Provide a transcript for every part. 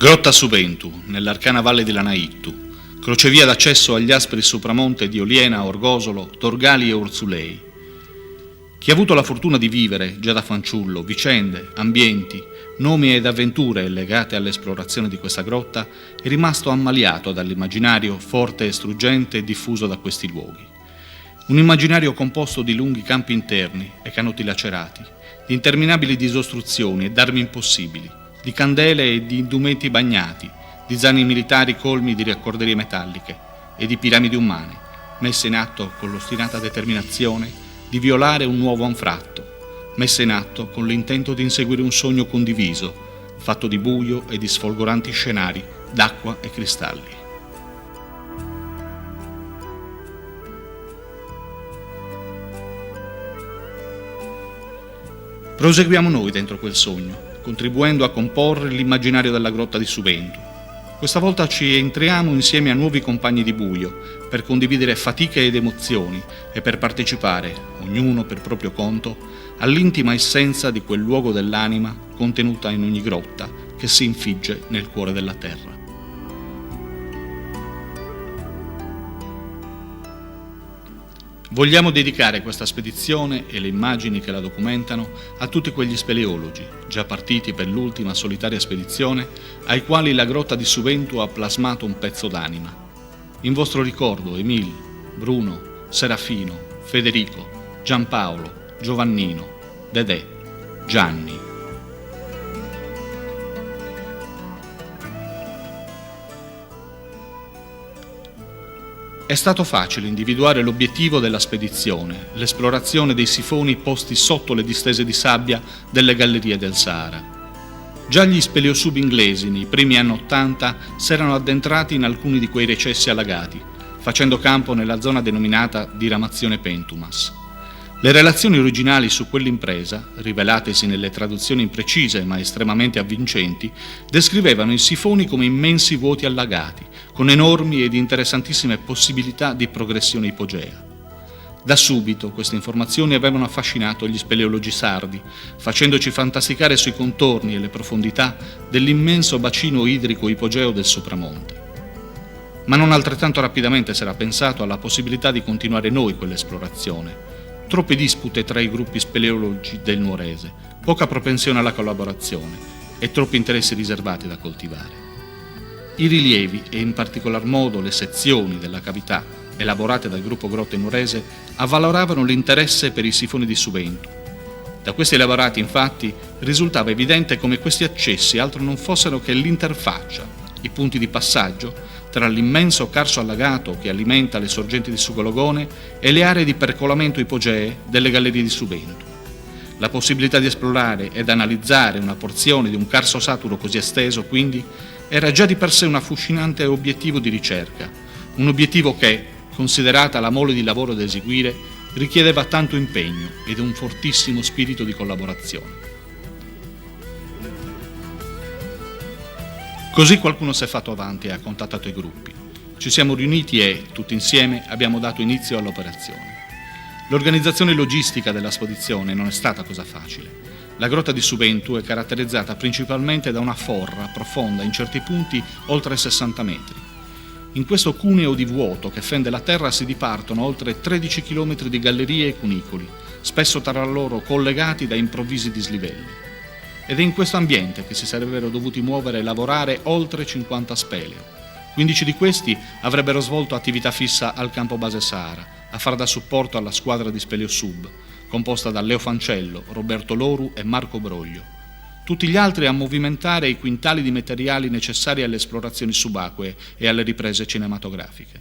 Grotta Subentu, nell'arcana valle di Lanaittu, crocevia d'accesso agli aspri sopramonte di Oliena, Orgosolo, Torgali e Urzulei. Chi ha avuto la fortuna di vivere, già da fanciullo, vicende, ambienti, nomi ed avventure legate all'esplorazione di questa grotta è rimasto ammaliato dall'immaginario forte e struggente diffuso da questi luoghi. Un immaginario composto di lunghi campi interni e canotti lacerati, di interminabili disostruzioni e d'armi impossibili, di candele e di indumenti bagnati, di zaini militari colmi di raccorderie metalliche e di piramidi umane, messe in atto con l'ostinata determinazione di violare un nuovo anfratto, messe in atto con l'intento di inseguire un sogno condiviso, fatto di buio e di sfolgoranti scenari d'acqua e cristalli. Proseguiamo noi dentro quel sogno, contribuendo a comporre l'immaginario della grotta di Subentu. Questa volta ci entriamo insieme a nuovi compagni di buio per condividere fatiche ed emozioni e per partecipare, ognuno per proprio conto, all'intima essenza di quel luogo dell'anima contenuta in ogni grotta che si infigge nel cuore della terra. Vogliamo dedicare questa spedizione e le immagini che la documentano a tutti quegli speleologi, già partiti per l'ultima solitaria spedizione, ai quali la grotta di Subentu ha plasmato un pezzo d'anima. In vostro ricordo Emil, Bruno, Serafino, Federico, Giampaolo, Giovannino, Dedè, Gianni. È stato facile individuare l'obiettivo della spedizione, l'esplorazione dei sifoni posti sotto le distese di sabbia delle gallerie del Sahara. Già gli speleosub inglesi nei primi anni '80 s'erano addentrati in alcuni di quei recessi allagati, facendo campo nella zona denominata diramazione Pentumas. Le relazioni originali su quell'impresa, rivelatesi nelle traduzioni imprecise ma estremamente avvincenti, descrivevano i sifoni come immensi vuoti allagati, con enormi ed interessantissime possibilità di progressione ipogea. Da subito queste informazioni avevano affascinato gli speleologi sardi, facendoci fantasticare sui contorni e le profondità dell'immenso bacino idrico ipogeo del sopramonte. Ma non altrettanto rapidamente s'era pensato alla possibilità di continuare noi quell'esplorazione. Troppe dispute tra i gruppi speleologi del Nuorese, poca propensione alla collaborazione e troppi interessi riservati da coltivare. I rilievi, e in particolar modo le sezioni della cavità elaborate dal gruppo Grotte Nuorese, avvaloravano l'interesse per i sifoni di Subentu. Da questi elaborati, infatti, risultava evidente come questi accessi altro non fossero che l'interfaccia, i punti di passaggio tra l'immenso carso allagato che alimenta le sorgenti di Sugologone e le aree di percolamento ipogee delle gallerie di Subentu. La possibilità di esplorare ed analizzare una porzione di un carso saturo così esteso, quindi, era già di per sé un affascinante obiettivo di ricerca, un obiettivo che, considerata la mole di lavoro da eseguire, richiedeva tanto impegno ed un fortissimo spirito di collaborazione. Così qualcuno si è fatto avanti e ha contattato i gruppi. Ci siamo riuniti e, tutti insieme, abbiamo dato inizio all'operazione. L'organizzazione logistica della spedizione non è stata cosa facile. La grotta di Subentu è caratterizzata principalmente da una forra profonda in certi punti oltre 60 metri. In questo cuneo di vuoto che fende la terra si dipartono oltre 13 km di gallerie e cunicoli, spesso tra loro collegati da improvvisi dislivelli. Ed è in questo ambiente che si sarebbero dovuti muovere e lavorare oltre 50 speleo. 15 di questi avrebbero svolto attività fissa al campo base Sahara, a far da supporto alla squadra di speleosub, composta da Leo Fancello, Roberto Loru e Marco Broglio. Tutti gli altri a movimentare i quintali di materiali necessari alle esplorazioni subacquee e alle riprese cinematografiche.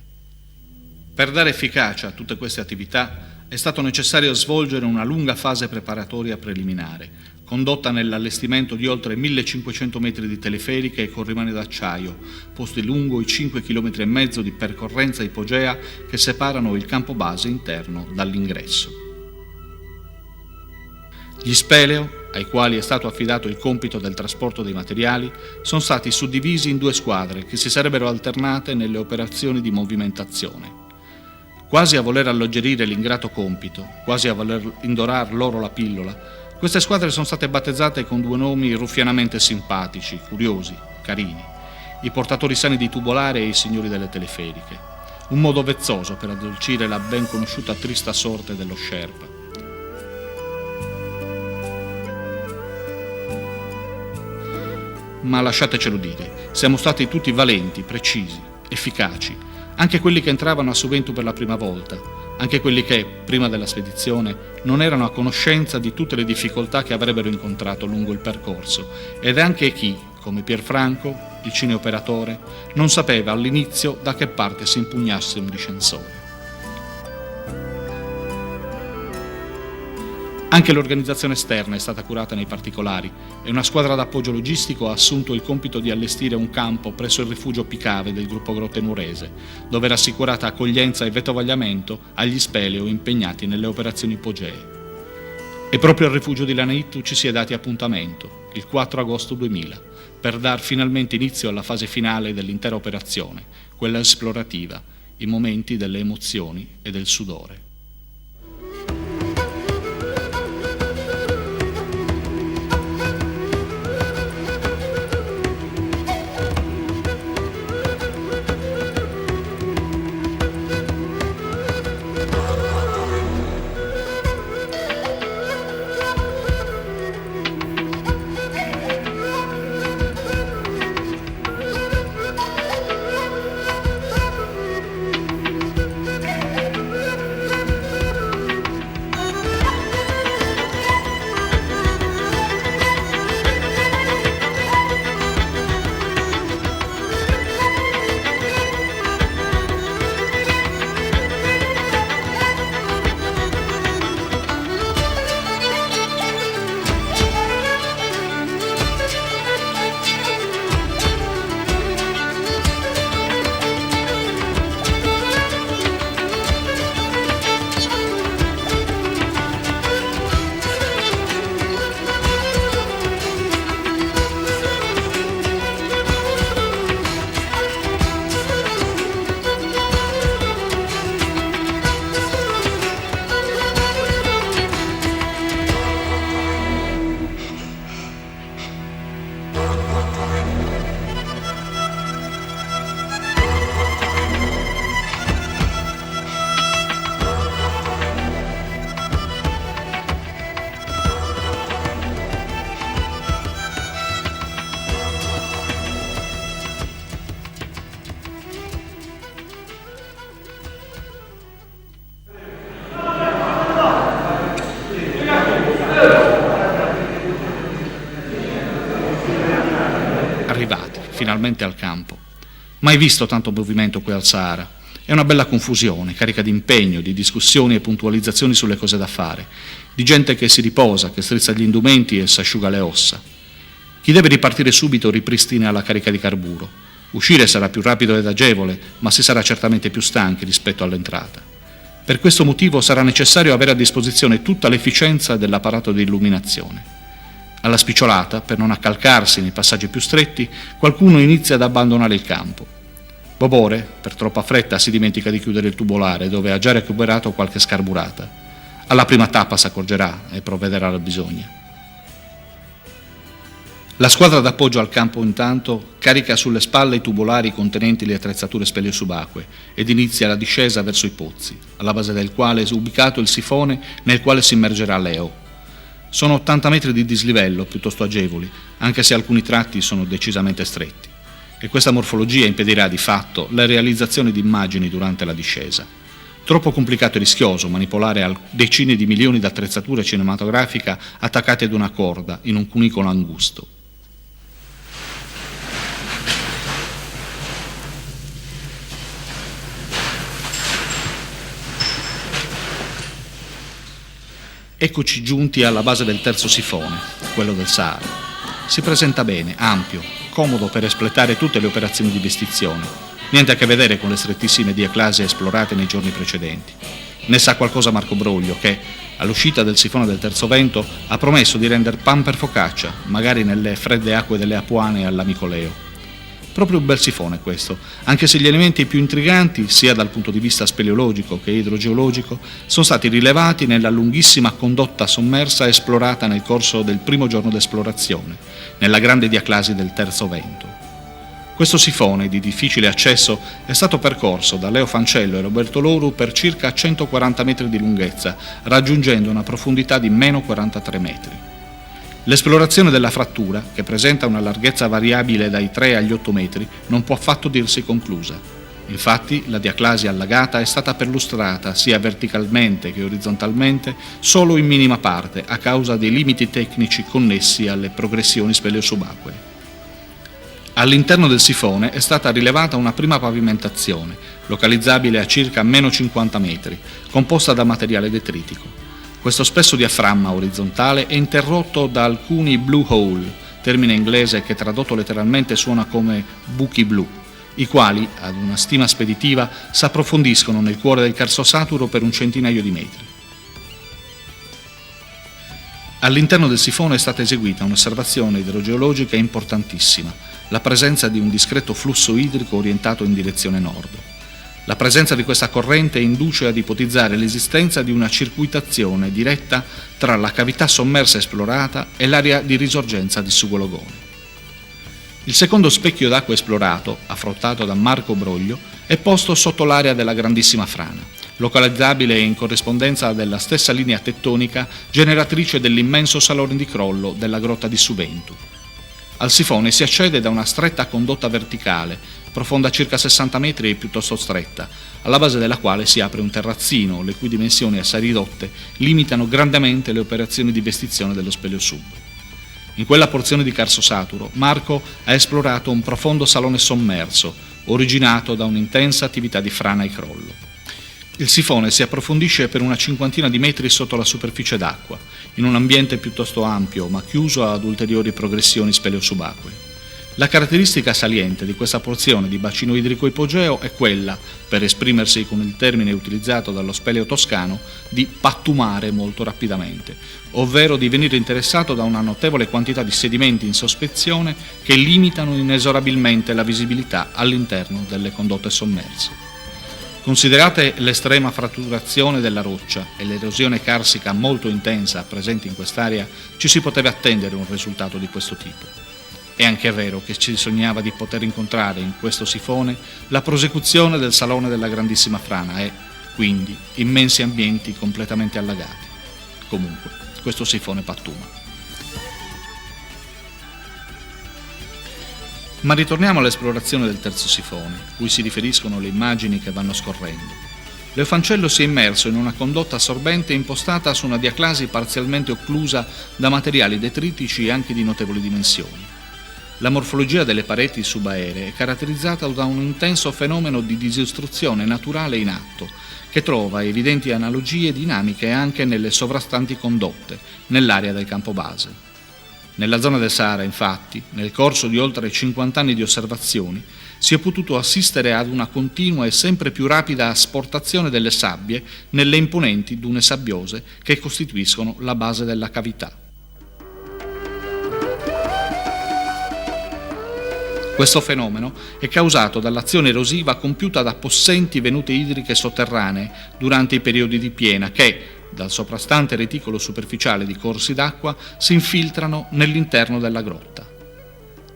Per dare efficacia a tutte queste attività è stato necessario svolgere una lunga fase preparatoria preliminare, condotta nell'allestimento di oltre 1500 metri di teleferiche e corrimani d'acciaio, posti lungo i 5,5 km di percorrenza ipogea che separano il campo base interno dall'ingresso. Gli speleo, ai quali è stato affidato il compito del trasporto dei materiali, sono stati suddivisi in 2 squadre che si sarebbero alternate nelle operazioni di movimentazione. Quasi a voler alleggerire l'ingrato compito, quasi a voler indorar loro la pillola, queste squadre sono state battezzate con 2 nomi ruffianamente simpatici, curiosi, carini: i portatori sani di tubolare e i signori delle teleferiche. Un modo vezzoso per addolcire la ben conosciuta trista sorte dello Sherpa. Ma lasciatecelo dire, siamo stati tutti valenti, precisi, efficaci, anche quelli che entravano a Suventu per la prima volta, anche quelli che, prima della spedizione, non erano a conoscenza di tutte le difficoltà che avrebbero incontrato lungo il percorso, ed anche chi, come Pierfranco, il cineoperatore, non sapeva all'inizio da che parte si impugnasse un discensore. Anche l'organizzazione esterna è stata curata nei particolari e una squadra d'appoggio logistico ha assunto il compito di allestire un campo presso il rifugio Picave del gruppo Grotte Nuorese, dove era assicurata accoglienza e vetovagliamento agli speleo impegnati nelle operazioni ipogee. E proprio al rifugio di Lanaitu ci si è dati appuntamento, il 4 agosto 2000, per dar finalmente inizio alla fase finale dell'intera operazione, quella esplorativa, i momenti delle emozioni e del sudore. Arrivati finalmente al campo. Mai visto tanto movimento qui al Sahara. È una bella confusione, carica di impegno, di discussioni e puntualizzazioni sulle cose da fare, di gente che si riposa, che strizza gli indumenti e s'asciuga le ossa. Chi deve ripartire subito ripristina la carica di carburo. Uscire sarà più rapido ed agevole, ma si sarà certamente più stanchi rispetto all'entrata. Per questo motivo sarà necessario avere a disposizione tutta l'efficienza dell'apparato di illuminazione. Alla spicciolata, per non accalcarsi nei passaggi più stretti, qualcuno inizia ad abbandonare il campo. Bobore, per troppa fretta, si dimentica di chiudere il tubolare, dove ha già recuperato qualche scarburata. Alla prima tappa s'accorgerà e provvederà al bisogno. La squadra d'appoggio al campo intanto carica sulle spalle i tubolari contenenti le attrezzature speleo subacquee ed inizia la discesa verso i pozzi, alla base del quale è ubicato il sifone nel quale si immergerà Leo. Sono 80 metri di dislivello piuttosto agevoli, anche se alcuni tratti sono decisamente stretti. E questa morfologia impedirà di fatto la realizzazione di immagini durante la discesa. Troppo complicato e rischioso manipolare decine di milioni di attrezzature cinematografiche attaccate ad una corda in un cunicolo angusto. Eccoci giunti alla base del terzo sifone, quello del Sahara. Si presenta bene, ampio, comodo per espletare tutte le operazioni di vestizione. Niente a che vedere con le strettissime diaclasi esplorate nei giorni precedenti. Ne sa qualcosa Marco Broglio che, all'uscita del sifone del terzo vento, ha promesso di rendere pan per focaccia, magari nelle fredde acque delle Apuane all'amico Leo. Proprio un bel sifone questo, anche se gli elementi più intriganti, sia dal punto di vista speleologico che idrogeologico, sono stati rilevati nella lunghissima condotta sommersa esplorata nel corso del primo giorno d'esplorazione, nella grande diaclasi del terzo vento. Questo sifone di difficile accesso è stato percorso da Leo Fancello e Roberto Loru per circa 140 metri di lunghezza, raggiungendo una profondità di meno 43 metri. L'esplorazione della frattura, che presenta una larghezza variabile dai 3 agli 8 metri, non può affatto dirsi conclusa. Infatti, la diaclasi allagata è stata perlustrata sia verticalmente che orizzontalmente solo in minima parte a causa dei limiti tecnici connessi alle progressioni speleo-subacquee. All'interno del sifone è stata rilevata una prima pavimentazione, localizzabile a circa meno 50 metri, composta da materiale detritico. Questo spesso diaframma orizzontale è interrotto da alcuni blue hole, termine inglese che tradotto letteralmente suona come buchi blu, i quali, ad una stima speditiva, s'approfondiscono nel cuore del Carso Saturo per un centinaio di metri. All'interno del sifone è stata eseguita un'osservazione idrogeologica importantissima, la presenza di un discreto flusso idrico orientato in direzione nord. La presenza di questa corrente induce ad ipotizzare l'esistenza di una circuitazione diretta tra la cavità sommersa esplorata e l'area di risorgenza di Sugologone. Il secondo specchio d'acqua esplorato, affrontato da Marco Broglio, è posto sotto l'area della Grandissima Frana, localizzabile in corrispondenza della stessa linea tettonica generatrice dell'immenso salone di crollo della grotta di Subentu. Al sifone si accede da una stretta condotta verticale, profonda circa 60 metri e piuttosto stretta, alla base della quale si apre un terrazzino, le cui dimensioni assai ridotte limitano grandemente le operazioni di vestizione dello speleosub. In quella porzione di Carso Saturo, Marco ha esplorato un profondo salone sommerso, originato da un'intensa attività di frana e crollo. Il sifone si approfondisce per una cinquantina di metri sotto la superficie d'acqua, in un ambiente piuttosto ampio ma chiuso ad ulteriori progressioni speleo-subacquee. La caratteristica saliente di questa porzione di bacino idrico ipogeo è quella, per esprimersi con il termine utilizzato dallo speleo toscano, di pattumare molto rapidamente, ovvero di venire interessato da una notevole quantità di sedimenti in sospezione che limitano inesorabilmente la visibilità all'interno delle condotte sommerse. Considerate l'estrema fratturazione della roccia e l'erosione carsica molto intensa presente in quest'area, ci si poteva attendere un risultato di questo tipo. È anche vero che ci sognava di poter incontrare in questo sifone la prosecuzione del salone della Grandissima Frana e, quindi, immensi ambienti completamente allagati. Comunque, questo sifone pattuma. Ma ritorniamo all'esplorazione del terzo sifone, cui si riferiscono le immagini che vanno scorrendo. Leo Fancello si è immerso in una condotta assorbente impostata su una diaclasi parzialmente occlusa da materiali detritici e anche di notevoli dimensioni. La morfologia delle pareti subaeree è caratterizzata da un intenso fenomeno di disostruzione naturale in atto, che trova evidenti analogie dinamiche anche nelle sovrastanti condotte, nell'area del campo base. Nella zona del Sahara, infatti, nel corso di oltre 50 anni di osservazioni, si è potuto assistere ad una continua e sempre più rapida asportazione delle sabbie nelle imponenti dune sabbiose che costituiscono la base della cavità. Questo fenomeno è causato dall'azione erosiva compiuta da possenti venute idriche sotterranee durante i periodi di piena che, dal soprastante reticolo superficiale di corsi d'acqua, si infiltrano nell'interno della grotta.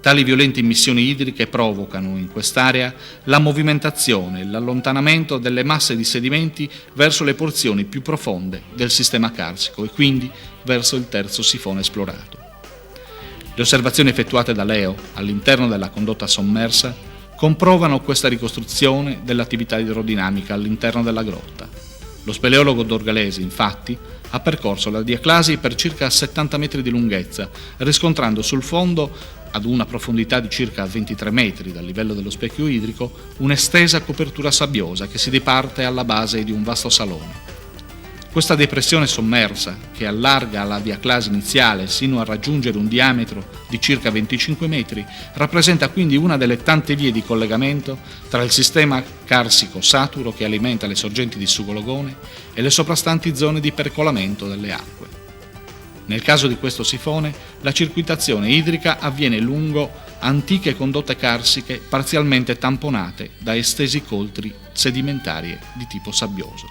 Tali violente immissioni idriche provocano in quest'area la movimentazione e l'allontanamento delle masse di sedimenti verso le porzioni più profonde del sistema carsico e quindi verso il terzo sifone esplorato. Le osservazioni effettuate da Leo all'interno della condotta sommersa comprovano questa ricostruzione dell'attività idrodinamica all'interno della grotta. Lo speleologo dorgalese, infatti, ha percorso la diaclasi per circa 70 metri di lunghezza, riscontrando sul fondo, ad una profondità di circa 23 metri dal livello dello specchio idrico, un'estesa copertura sabbiosa che si diparte alla base di un vasto salone. Questa depressione sommersa, che allarga la diaclasi iniziale sino a raggiungere un diametro di circa 25 metri, rappresenta quindi una delle tante vie di collegamento tra il sistema carsico saturo che alimenta le sorgenti di Sugologone e le soprastanti zone di percolamento delle acque. Nel caso di questo sifone, la circuitazione idrica avviene lungo antiche condotte carsiche parzialmente tamponate da estesi coltri sedimentarie di tipo sabbioso.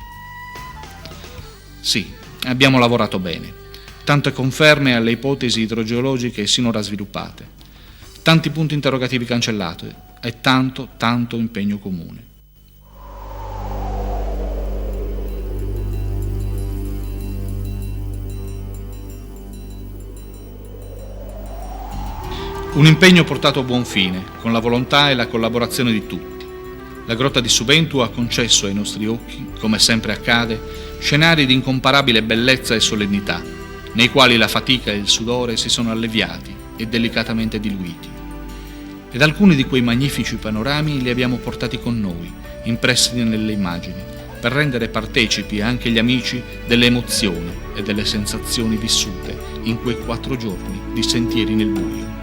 Sì, abbiamo lavorato bene. Tante conferme alle ipotesi idrogeologiche sinora sviluppate. Tanti punti interrogativi cancellati e tanto, tanto impegno comune. Un impegno portato a buon fine, con la volontà e la collaborazione di tutti. La grotta di Subentu ha concesso ai nostri occhi, come sempre accade, scenari di incomparabile bellezza e solennità, nei quali la fatica e il sudore si sono alleviati e delicatamente diluiti. Ed alcuni di quei magnifici panorami li abbiamo portati con noi, impressi nelle immagini, per rendere partecipi anche gli amici delle emozioni e delle sensazioni vissute in quei 4 giorni di sentieri nel buio.